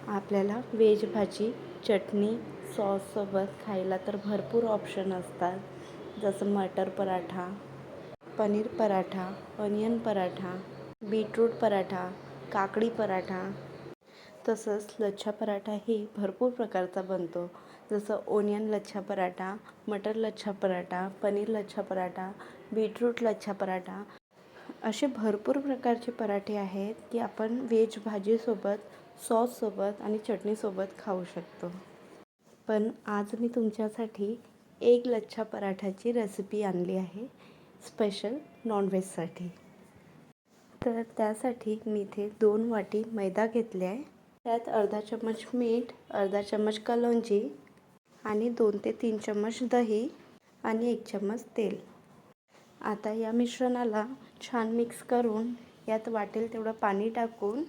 आपल्याला व्हेज भाजी चटणी सॉससोबत खायला तर भरपूर ऑप्शन असतात, जसं मटर पराठा, पनीर पराठा, ऑनियन पराठा, बीटरूट पराठा, काकडी पराठा. तसंच लच्छा पराठाही भरपूर प्रकारचा बनतो, जसं ओनियन लच्छा पराठा, मटर लच्छा पराठा, पनीर लच्छा पराठा, बीटरूट लच्छा पराठा. असे भरपूर प्रकारचे पराठे आहेत की आपण व्हेज भाजीसोबत, सॉससोबत आणि चटणीसोबत खाऊ शकतो. पण आज मी तुमच्यासाठी एग लच्छा पराठाची रेसिपी आणली आहे, स्पेशल नॉनव्हेजसाठी. तर त्यासाठी मी इथे 2 वाटी मैदा घेतले आहे. त्यात अर्धा चम्मच मीठ, अर्धा चम्मच कलौंजी आणि 2 ते 3 चम्मच दही आणि 1 चम्मच तेल. आता या मिश्रणाला छान मिक्स करून यात वाटेल तेवढं पाणी टाकून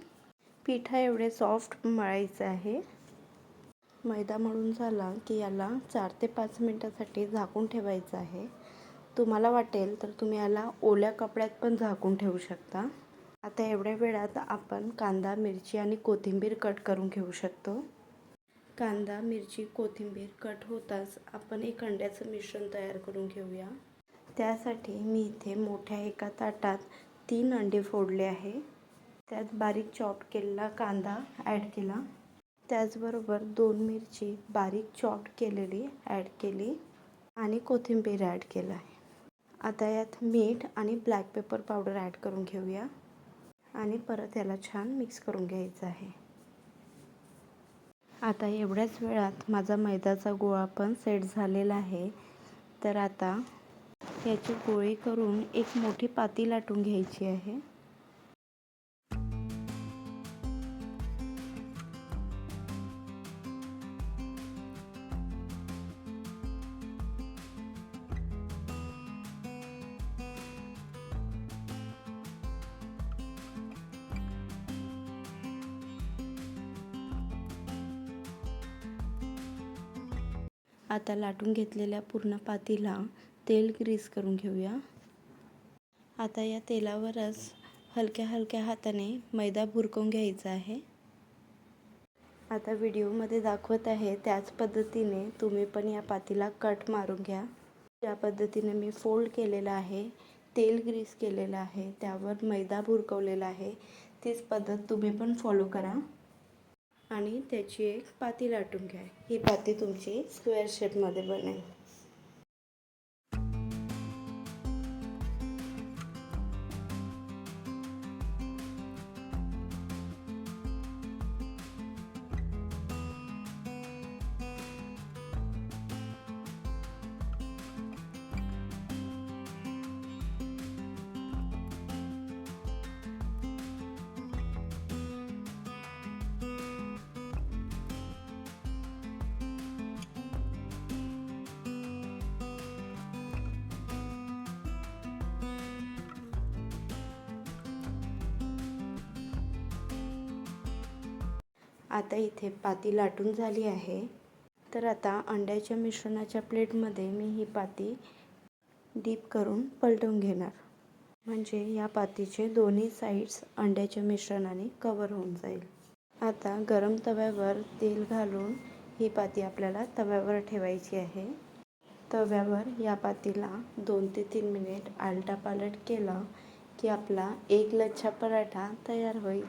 पिठा एवढे सॉफ्ट मळायचं आहे. मैदा मळून झाला की याला 4 ते 5 मिनटासाठी झाकून ठेवायचं आहे. तुम्हाला वाटेल तर तुम्ही याला ओल्या कपड्यात पण झाकून ठेवू शकता. आता एवढ्या वेळात आपण कांदा, मिरची आणि कोथिंबीर कट करून घेऊ शकतो. कांदा, मिरची, कोथिंबीर कट होताच आपण एक अंड्याचं मिश्रण तयार करून घेऊया. त्यासाठी मी इथे मोठ्या एका ताटात 3 अंडे फोडले आहे. त्यात बारीक चॉप केलेला कांदा ॲड केला. त्याचबरोबर 2 मिरची बारीक चॉप केलेली ॲड केली आणि कोथिंबीर ॲड केला आहे. आता यात मीठ आणि ब्लॅक पेपर पावडर ॲड करून घेऊया आणि परत याला छान मिक्स करून घ्यायचं आहे. आता एवढ्याच वेळात माझा मैद्याचा गोळा पण सेट झालेला आहे. तर आता याची गोळी करून एक मोठी पाती लाटून घ्यायची आहे. आता लाटून घेतलेल्या पूर्ण पातीला तेल ग्रीस करून घेऊया. आता या तेलावरच हलक्या हलक्या हाताने मैदा भुरकून घ्यायचा आहे. आता व्हिडिओमध्ये दाखवत आहे त्याच पद्धतीने तुम्ही पण या पातीला कट मारून घ्या. ज्या पद्धतीने मी फोल्ड केलेला आहे, तेल ग्रीस केलेलं आहे, त्यावर मैदा भुरकवलेला आहे, तीच पद्धत तुम्ही पण फॉलो करा आणि त्याची एक पाती लाटून घ्या. ही पाती तुमची स्क्वेअर शेपमध्ये बनेल. आता इथे पाती लाटून झाली आहे. तर आता अंड्याच्या मिश्रणाच्या प्लेटमध्ये मी ही पाती डीप करून पलटवून घेणार, म्हणजे या पातीचे दोन्ही साईड्स अंड्याच्या मिश्रणाने कवर होऊन जाईल. आता गरम तव्यावर तेल घालून ही पाती आपल्याला तव्यावर ठेवायची आहे. तव्यावर या पातीला 2 ते 3 मिनिट आलटापालट केला की आपला एग लच्छा पराठा तयार होईल.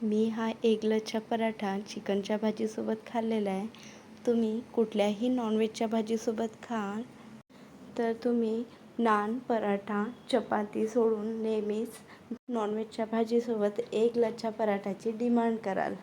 मी हा एग लच्छा पराठा चिकनच्या भाजीसोबत खाल्लेला आहे. तुम्ही कुठल्याही नॉनव्हेजच्या भाजीसोबत खाल तर तुम्ही नान, पराठा, चपाती सोडून नेहमीच नॉनव्हेजच्या भाजीसोबत एग लच्छा पराठाची डिमांड कराल.